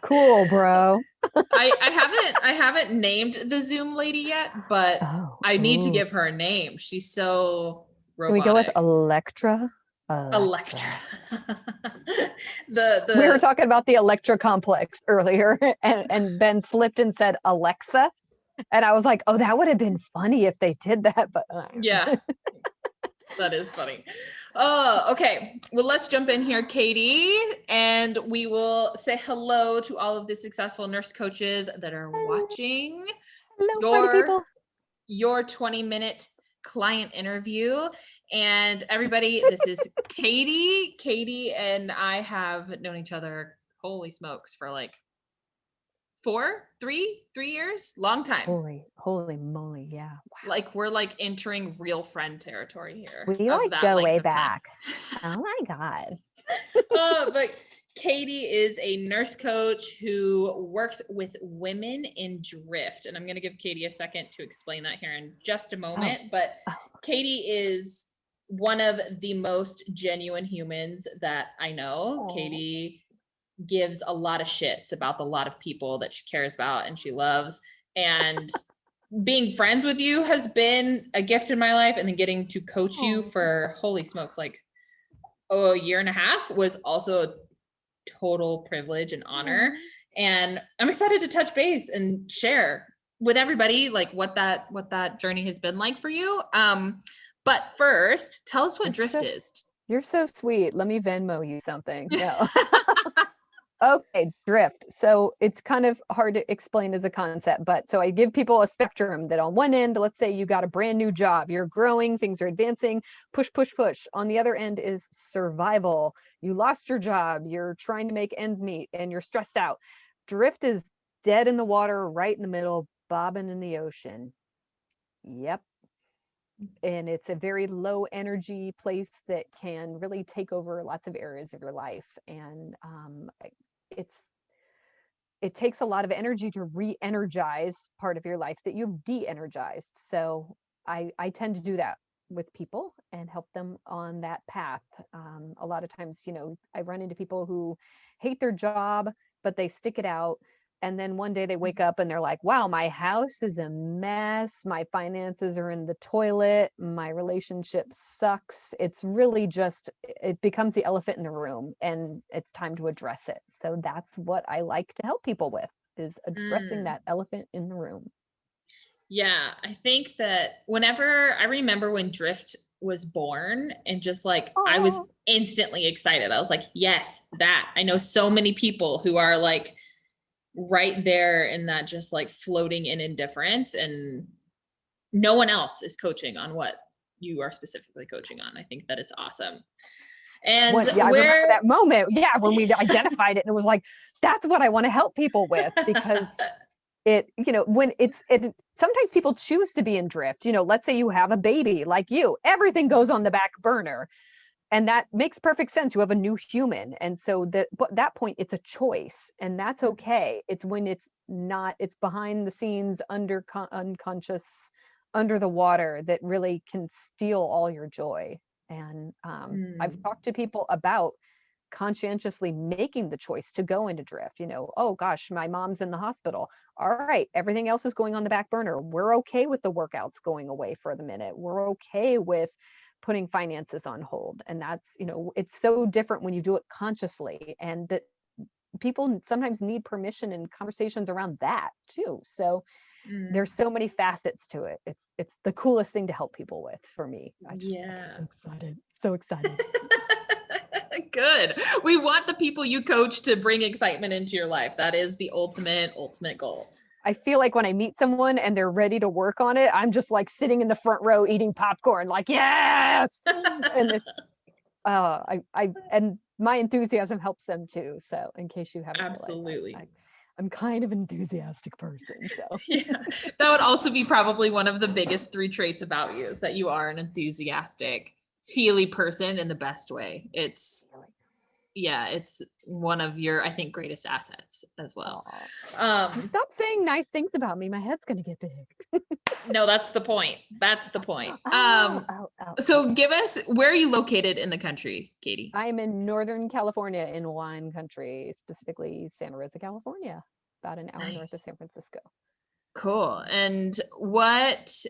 Cool, bro. I haven't named the Zoom lady yet, but I need to Ooh. give her a name. She's so Can we go with robotic. Electra? Electra. Electra. We were The talking about the Electra complex earlier, and Ben slipped and said Alexa. And I was like, oh, that would have been funny if they did that. But yeah, that is funny. Okay. Well, let's jump in here, Katie, and we will say hello to all of the successful nurse coaches that are watching hello, party your people. your 20-minute client interview. And everybody, this is Katie. Katie and I have known each other, holy smokes, for like 3 years, long time. Holy moly. Yeah. Wow. Like we're like entering real friend territory here We of like that go way length of time. back. Oh my God. But Katie is a nurse coach who works with women in drift. And I'm going to give Katie a second to explain that here in just a moment. But Katie is one of the most genuine humans that I know. Katie gives a lot of shits about the lot of people that she cares about and she loves. And being friends with you has been a gift in my life. And then getting to coach you for, holy smokes, like a year and a half was also a total privilege and honor. And I'm excited to touch base and share with everybody like what that journey has been like for you. But first, tell us what drift is. You're so sweet. Let me Venmo you something. No. Okay, drift. So it's kind of hard to explain as a concept, but so I give people a spectrum that on one end, let's say you got a brand new job, you're growing, things are advancing, push, push, push. On the other end is survival. You lost your job, you're trying to make ends meet, and you're stressed out. Drift is dead in the water, right in the middle, bobbing in the ocean. Yep. And it's a very low energy place that can really take over lots of areas of your life. And it takes a lot of energy to re-energize part of your life that you've de-energized. So I tend to do that with people and help them on that path. A lot of times, I run into people who hate their job, but they stick it out. And then one day they wake up and they're like, wow, my house is a mess. My finances are in the toilet. My relationship sucks. It's really just, it becomes the elephant in the room and it's time to address it. So that's what I like to help people with, is addressing that elephant in the room. Yeah, I think that I remember when Drift was born and just like, I was instantly excited. I was like, yes, that. I know so many people who are like right there in that just like floating in indifference, and no one else is coaching on what you are specifically coaching on. I think that it's awesome. And I remember that moment. Yeah, when we identified it and it was like, that's what I want to help people with, because when sometimes people choose to be in drift. Let's say you have a baby like you, everything goes on the back burner. And that makes perfect sense. You have a new human. And so that point, it's a choice, and that's okay. It's when it's not, it's behind the scenes, unconscious, under the water, that really can steal all your joy. And I've talked to people about conscientiously making the choice to go into drift. Oh gosh, my mom's in the hospital. All right, everything else is going on the back burner. We're okay with the workouts going away for the minute. We're okay with putting finances on hold. And that's, it's so different when you do it consciously, and that people sometimes need permission and conversations around that too. So there's so many facets to it. It's the coolest thing to help people with, for me. I get so excited. Good. We want the people you coach to bring excitement into your life. That is the ultimate goal. I feel like when I meet someone and they're ready to work on it, I'm just like sitting in the front row eating popcorn, like, yes. And it's, and my enthusiasm helps them too. So in case you haven't absolutely realized, I'm kind of an enthusiastic person. So yeah, that would also be probably one of the biggest 3 traits about you, is that you are an enthusiastic, feely person in the best way. It's yeah, it's one of your, I think, greatest assets as well. Aw. Stop saying nice things about me. My head's gonna get big. No, that's the point. That's the point. Oh, So okay. give us, where are you located in the country, Katie? I am in Northern California in wine country, specifically Santa Rosa, California, about an hour north of Nice. San Francisco. Cool. And what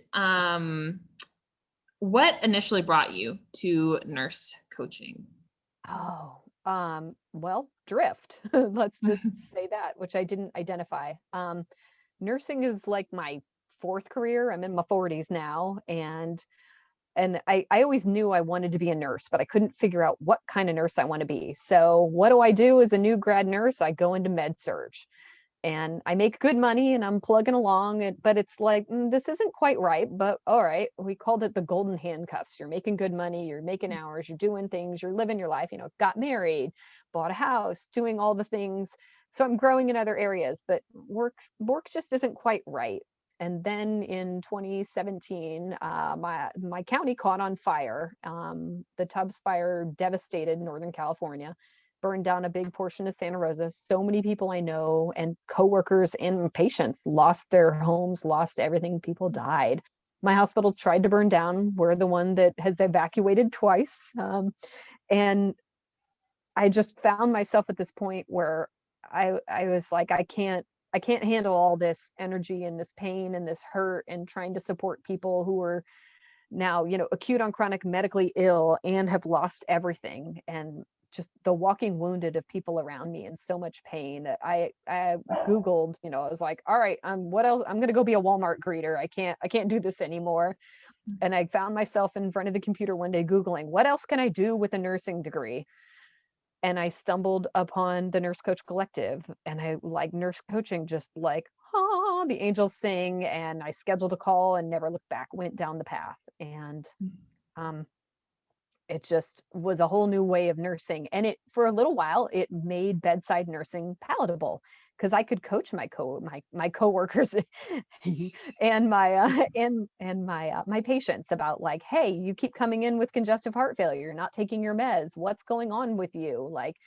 initially brought you to nurse coaching? Oh, well, drift. Let's just say that, which I didn't identify. Nursing is like my fourth career. I'm in my 40s now, and I always knew I wanted to be a nurse, but I couldn't figure out what kind of nurse I want to be. So what do I do as a new grad nurse? I go into med surge and I make good money and I'm plugging along. But it's like, this isn't quite right. But all right, we called it the golden handcuffs. You're making good money, you're making hours, you're doing things, you're living your life, got married, bought a house, doing all the things. So I'm growing in other areas, but work just isn't quite right. And then in 2017, my county caught on fire. The Tubbs fire devastated Northern California, burned down a big portion of Santa Rosa. So many people I know and coworkers and patients lost their homes, lost everything. People died. My hospital tried to burn down. We're the one that has evacuated twice. And I just found myself at this point where I was like, I can't handle all this energy and this pain and this hurt and trying to support people who are now, acute on chronic, medically ill, and have lost everything. And just the walking wounded of people around me in so much pain. I Googled, I was like, all right, what else? I'm going to go be a Walmart greeter. I can't do this anymore. And I found myself in front of the computer one day Googling, what else can I do with a nursing degree? And I stumbled upon the Nurse Coach Collective, and I like nurse coaching, just like, the angels sing. And I scheduled a call and never looked back, went down the path. And it just was a whole new way of nursing. And for a little while, it made bedside nursing palatable because I could coach my coworkers and my patients about like, hey, you keep coming in with congestive heart failure, you're not taking your meds, what's going on with you? Like,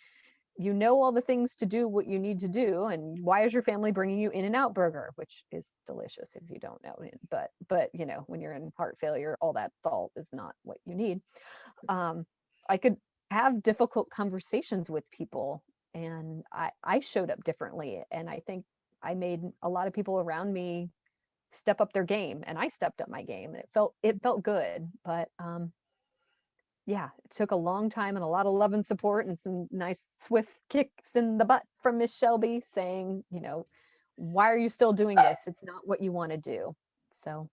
all the things to do what you need to do, and why is your family bringing you In-N-Out burger, which is delicious if you don't know it, but when you're in heart failure, all that salt is not what you need. I could have difficult conversations with people, and I showed up differently, and I think I made a lot of people around me step up their game, and I stepped up my game, and it felt good. But yeah, it took a long time and a lot of love and support and some nice swift kicks in the butt from Miss Shelby saying, why are you still doing this? It's not what you want to do. So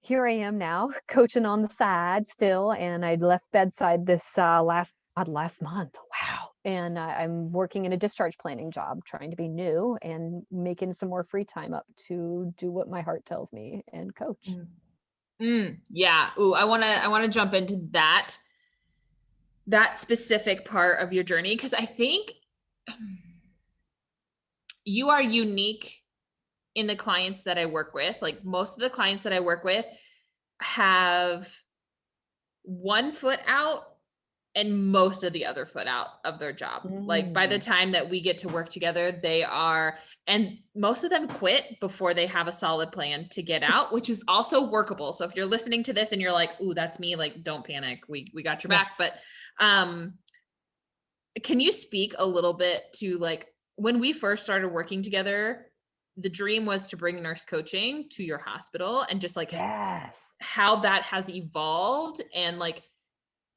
here I am now coaching on the side still. And I left bedside this last month. Wow. And I'm working in a discharge planning job, trying to be new and making some more free time up to do what my heart tells me and coach. Yeah. Ooh, I want to jump into that specific part of your journey, because I think you are unique in the clients that I work with. Like, most of the clients that I work with have one foot out and most of the other foot out of their job. Like, by the time that we get to work together, and most of them quit before they have a solid plan to get out, which is also workable. So if you're listening to this and you're like, ooh, that's me, like, don't panic. We got your back. But can you speak a little bit to, like, when we first started working together, the dream was to bring nurse coaching to your hospital, and just like how that has evolved. And like,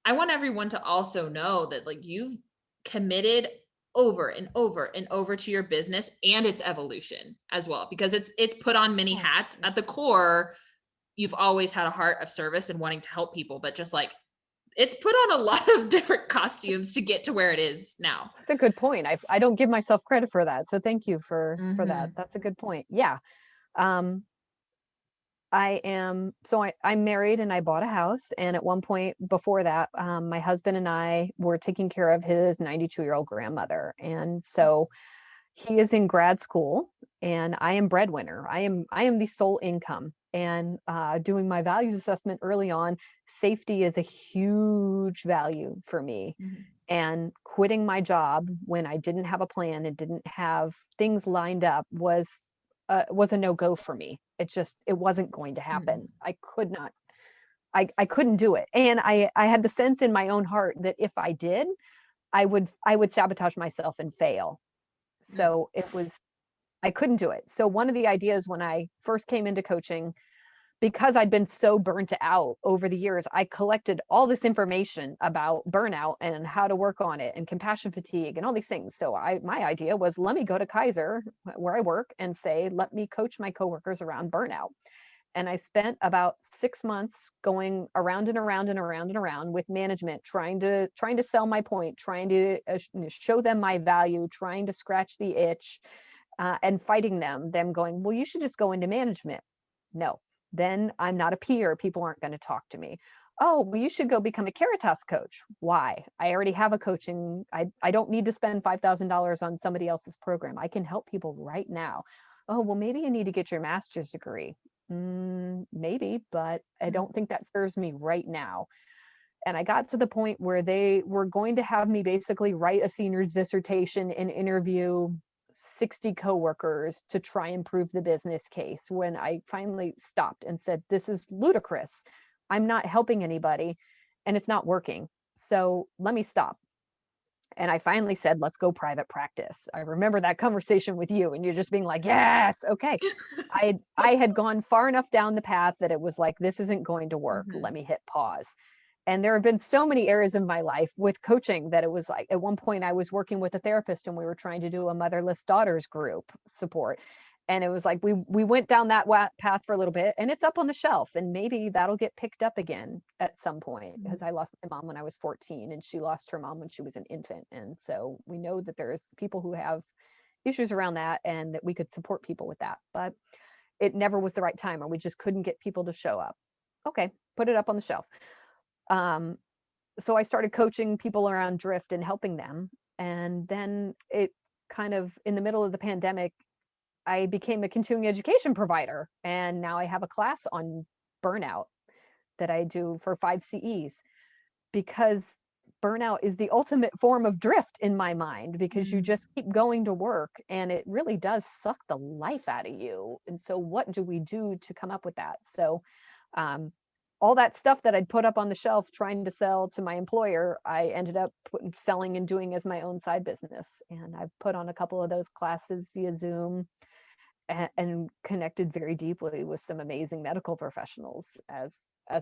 I want everyone to also know that like you've committed over and over and over to your business and its evolution as well, because it's put on many hats. At the core, you've always had a heart of service and wanting to help people, but just like, it's put on a lot of different costumes to get to where it is now. That's a good point. I don't give myself credit for that. So thank you for that. That's a good point. Yeah. I'm married and I bought a house. And at one point before that, my husband and I were taking care of his 92-year-old grandmother. And so he is in grad school and I am breadwinner. I am the sole income. And doing my values assessment early on, safety is a huge value for me. And quitting my job when I didn't have a plan and didn't have things lined up was a no-go for me. It wasn't going to happen. I could not, I couldn't do it. And I had the sense in my own heart that if I did, I would sabotage myself and fail. So I couldn't do it. So one of the ideas when I first came into coaching, because I'd been so burnt out over the years, I collected all this information about burnout and how to work on it and compassion fatigue and all these things. So my idea was, let me go to Kaiser where I work and say, let me coach my coworkers around burnout. And I spent about 6 months going around and around and around and around with management, trying to sell my point, trying to show them my value, trying to scratch the itch, and fighting them going, well, you should just go into management. No, then I'm not a peer. People aren't going to talk to me. Oh, well, you should go become a Caritas coach. Why? I already have a coaching. I don't need to spend $5,000 on somebody else's program. I can help people right now. Oh, well, maybe you need to get your master's degree. Maybe, but I don't think that serves me right now. And I got to the point where they were going to have me basically write a senior's dissertation and interview 60 coworkers to try and prove the business case, when I finally stopped and said, this is ludicrous. I'm not helping anybody and it's not working. So let me stop. And I finally said, let's go private practice. I remember that conversation with you and you're just being like, yes, okay. I had gone far enough down the path that it was like, this isn't going to work. Let me hit pause. And there have been so many areas of my life with coaching that it was like, at one point I was working with a therapist and we were trying to do a motherless daughters group support. And it was like, we went down that path for a little bit and it's up on the shelf and maybe that'll get picked up again at some point, because I lost my mom when I was 14 and she lost her mom when she was an infant. And so we know that there's people who have issues around that and that we could support people with that, but it never was the right time, or we just couldn't get people to show up. Okay, put it up on the shelf. So I started coaching people around drift and helping them. And then it kind of, in the middle of the pandemic, I became a continuing education provider. And now I have a class on burnout that I do for 5 CEs, because burnout is the ultimate form of drift in my mind, because you just keep going to work and it really does suck the life out of you. And so what do we do to come up with that? So, all that stuff that I'd put up on the shelf trying to sell to my employer, I ended up selling and doing as my own side business. And I've put on a couple of those classes via Zoom and connected very deeply with some amazing medical professionals as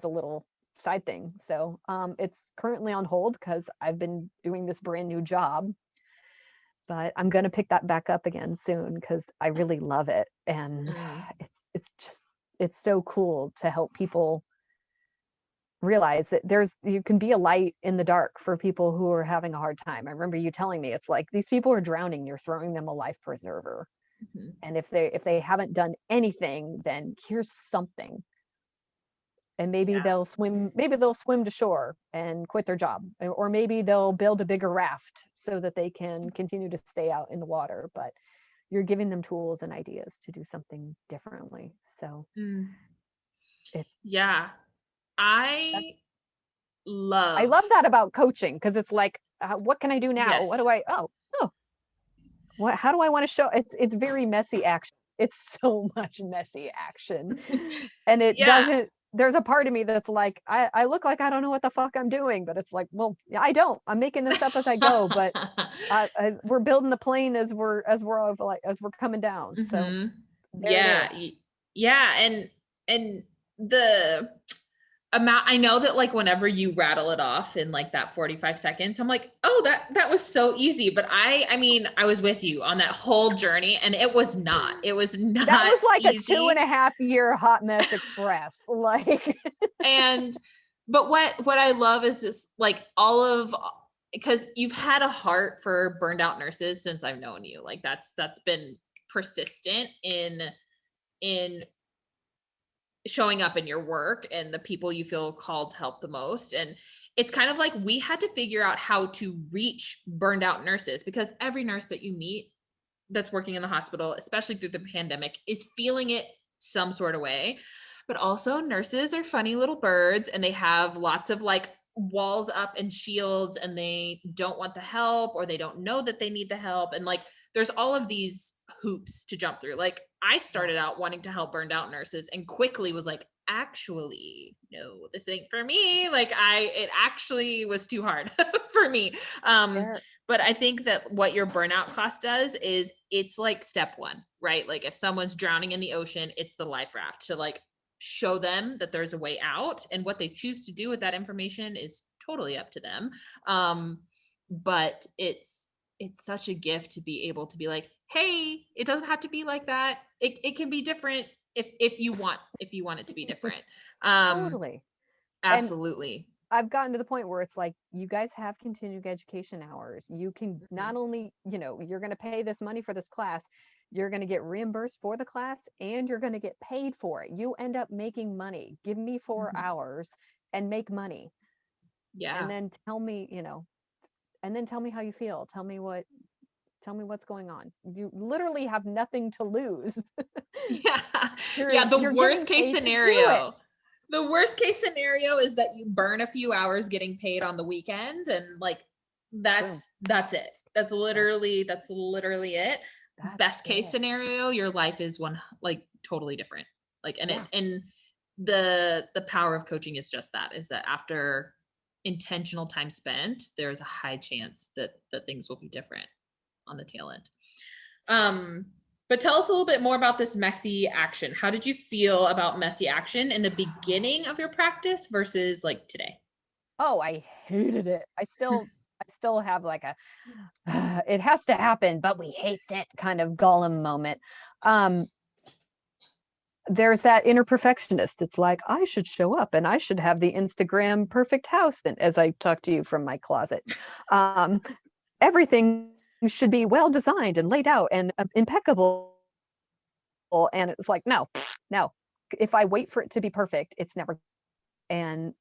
a little side thing. So it's currently on hold because I've been doing this brand new job, but I'm going to pick that back up again soon because I really love it. And it's so cool to help people realize that you can be a light in the dark for people who are having a hard time. I remember you telling me, it's like, these people are drowning, you're throwing them a life preserver. And if they haven't done anything, then here's something. And maybe they'll swim to shore and quit their job, or maybe they'll build a bigger raft so that they can continue to stay out in the water, but you're giving them tools and ideas to do something differently. So I love that about coaching, because it's like, what can I do now? What do I, how do I want to show? It's very messy action. It's so much messy action. And it doesn't, there's a part of me that's like, I look like I don't know what the fuck I'm doing, but it's like, well, I don't, I'm making this up as I go, but we're building the plane as we're coming down. So and the amount, I know that like whenever you rattle it off in like that 45 seconds, I'm like, oh, that was so easy. But I mean, I was with you on that whole journey and it was not that was like easy. A 2.5-year hot mess express. Like, but what I love is just like because you've had a heart for burned out nurses since I've known you. Like that's been persistent in showing up in your work and the people you feel called to help the most. And it's kind of like we had to figure out how to reach burned out nurses, because every nurse that you meet that's working in the hospital, especially through the pandemic, is feeling it some sort of way. But also nurses are funny little birds and they have lots of like walls up and shields and they don't want the help, or they don't know that they need the help. And like, there's all of these hoops to jump through. Like I started out wanting to help burned out nurses and quickly was like, actually, no, this ain't for me. Like it actually was too hard for me. But I think that what your burnout class does is it's like step one, right? Like if someone's drowning in the ocean, it's the life raft to like show them that there's a way out, and what they choose to do with that information is totally up to them. But it's such a gift to be able to be like, hey, it doesn't have to be like that. It can be different if you want it to be different. Totally. And Absolutely. I've gotten to the point where it's like, you guys have continuing education hours. You can not Mhm. only, you're going to pay this money for this class, you're going to get reimbursed for the class and you're going to get paid for it. You end up making money. Give me 4 hours and make money. And Yeah. then tell me, and then tell me how you feel. Tell me what's going on. You literally have nothing to lose. Yeah. You're Yeah. The you're worst getting case paid to do it. scenario. The worst case scenario is that you burn a few hours getting paid on the weekend, and like Boom. that's it. That's literally it. That's Best case it. scenario, your life is one like totally different. Like Yeah. and the power of coaching is just that, is that after intentional time spent, there's a high chance that things will be different on the tail end. But tell us a little bit more about this messy action. How did you feel about messy action in the beginning of your practice versus like today? Oh, I hated it. I still have like a it has to happen, but we hate it kind of Gollum moment. Um, there's that inner perfectionist. It's like, I should show up and I should have the Instagram perfect house. And as I talk to you from my closet, um, everything should be well designed and laid out and impeccable. And it's like, no, no. If I wait for it to be perfect, it's never. And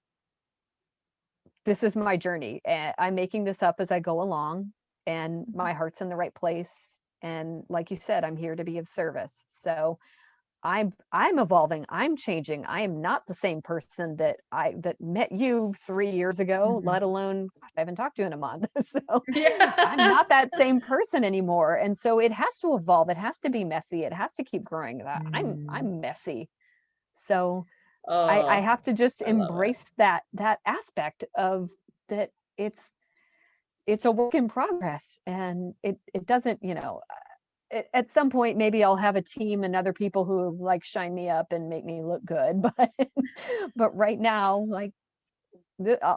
this is my journey. And I'm making this up as I go along, and my heart's in the right place. And like you said, I'm here to be of service. So I'm evolving, I'm changing. I am not the same person that met you 3 years ago, Mhm. let alone I haven't talked to you in a month. So I'm Yeah. not that same person anymore. And so it has to evolve. It has to be messy. It has to keep growing. That Mm. I'm messy. So I Oh, have to just I love it. embrace that aspect of that. It's a work in progress, and it doesn't, at some point maybe I'll have a team and other people who like shine me up and make me look good, but right now, like,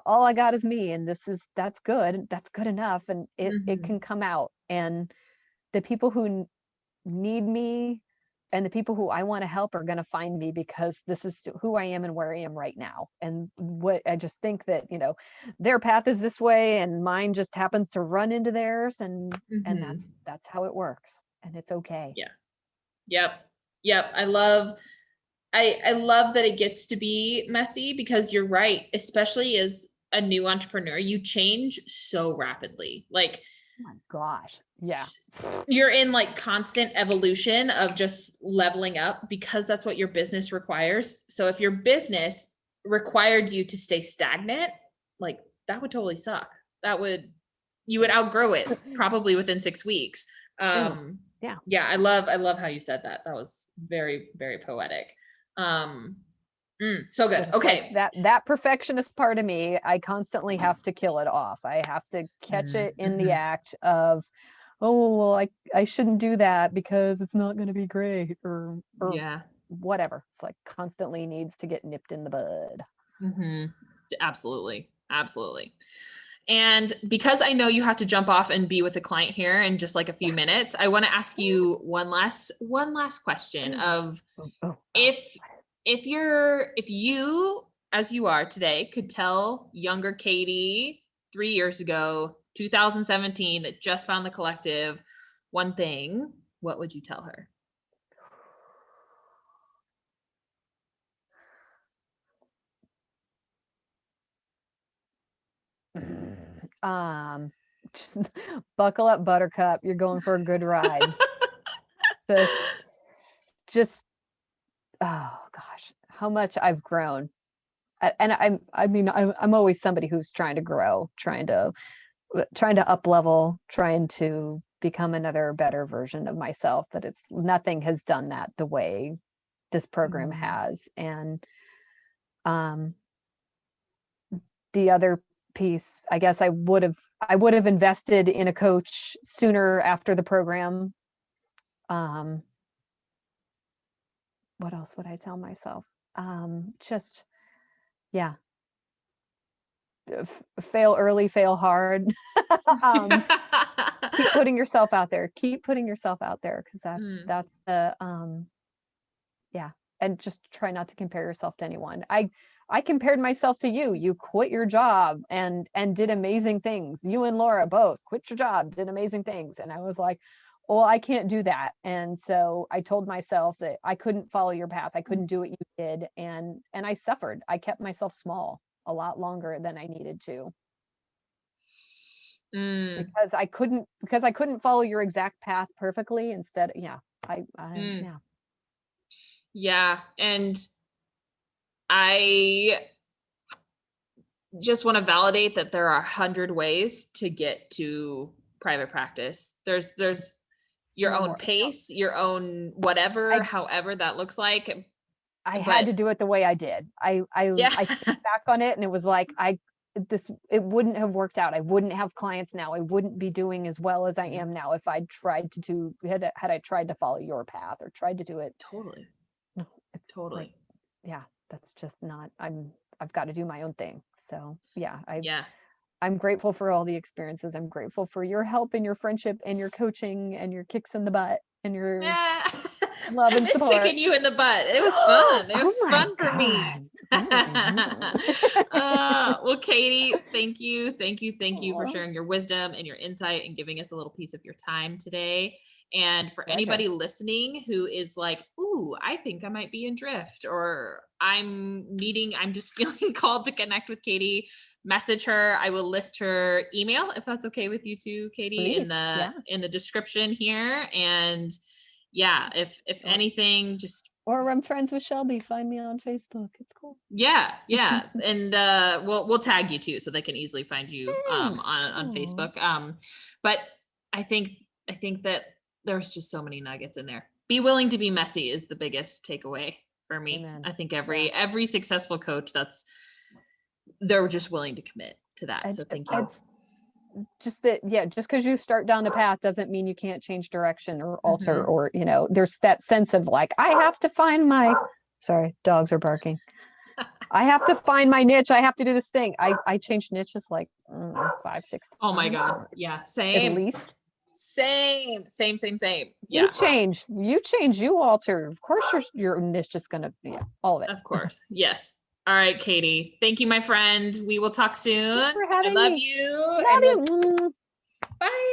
all I got is me, and that's good enough, and it Mhm. can come out. And the people who need me and the people who I want to help are going to find me, because this is who I am and where I am right now. And what I just think that, their path is this way and mine just happens to run into theirs, and Mhm. that's how it works. And it's okay. Yeah. Yep. Yep. I love that it gets to be messy, because you're right, especially as a new entrepreneur, you change so rapidly. Like Oh my gosh. Yeah. s- you're in like constant evolution of just leveling up, because that's what your business requires. So if your business required you to stay stagnant, like that would totally suck. That would You would outgrow it probably within 6 weeks. Yeah. Um Yeah. yeah, I love how you said that. That was very very poetic. Um so good. But it's like Okay. that perfectionist part of me, I constantly have to kill it off. I have to catch it in the Mhm. act of, oh, well, I shouldn't do that because it's not going to be great, or Yeah. whatever. It's like constantly needs to get nipped in the bud. Mhm. Absolutely. Absolutely. And because I know you have to jump off and be with a client here in just like a few minutes, I want to ask you one last question of, Oh, oh, oh. if if you as you are today could tell younger Katie 3 years ago, 2017, that just found the collective, one thing, what would you tell her? Um, just buckle up, Buttercup. You're going for a good ride. Just, oh gosh, how much I've grown. and I'm always somebody who's trying to grow, trying to up level, trying to become another better version of myself, but nothing has done that the way this program has. And the other piece, I guess I would have invested in a coach sooner after the program. What else would I tell myself? Just, yeah, fail early, fail hard. Keep putting yourself out there. Keep putting yourself out there, because that's the yeah. And just try not to compare yourself to anyone. I compared myself to you. You quit your job and did amazing things. You and Laura both quit your job, did amazing things. And I was like, well, I can't do that. And so I told myself that I couldn't follow your path. I couldn't do what you did. And I suffered. I kept myself small a lot longer than I needed to. Because I couldn't follow your exact path perfectly. Instead, yeah. Yeah. And I just want to validate that there are 100 ways to get to private practice. There's your own pace, your own whatever, however that looks like. I had to do it the way I did. I think back on it, and it was like, it wouldn't have worked out. I wouldn't have clients now. I wouldn't be doing as well as I am now if I'd tried to had I tried to follow your path or tried to do it. Totally. No, it's totally. like, yeah, that's just not, I've got to do my own thing. So yeah, I'm grateful for all the experiences. I'm grateful for your help and your friendship and your coaching and your kicks in the butt and your love and support. Kicking you in the butt. It was fun. It was fun for me. Well, Katie, thank you for sharing your wisdom and your insight and giving us a little piece of your time today. And for anybody listening who is like, ooh, I think I might be in drift, or I'm just feeling called to connect with Katie, message her. I will list her email, if that's okay with you too, Katie. Please. In the description here. And yeah, if anything, just, or I'm friends with Shelby, find me on Facebook. It's cool. Yeah. And we'll tag you too, so they can easily find you on Facebook. But I think that there's just so many nuggets in there. Be willing to be messy is the biggest takeaway for me. Amen. I think every successful coach, they're just willing to commit to that. So thank you. Just because you start down the path doesn't mean you can't change direction or alter, or, there's that sense of like, I have to find sorry, dogs are barking. I have to find my niche. I have to do this thing. I changed niches like 5-6 times. Oh my God. Yeah. Same. At least. Same. Yeah. You change, you alter. Of course your niche is going to be all of it. Of course. Yes. All right, Katie. Thank you, my friend. We will talk soon. Thanks for having me. You. Love you. Love you. Bye.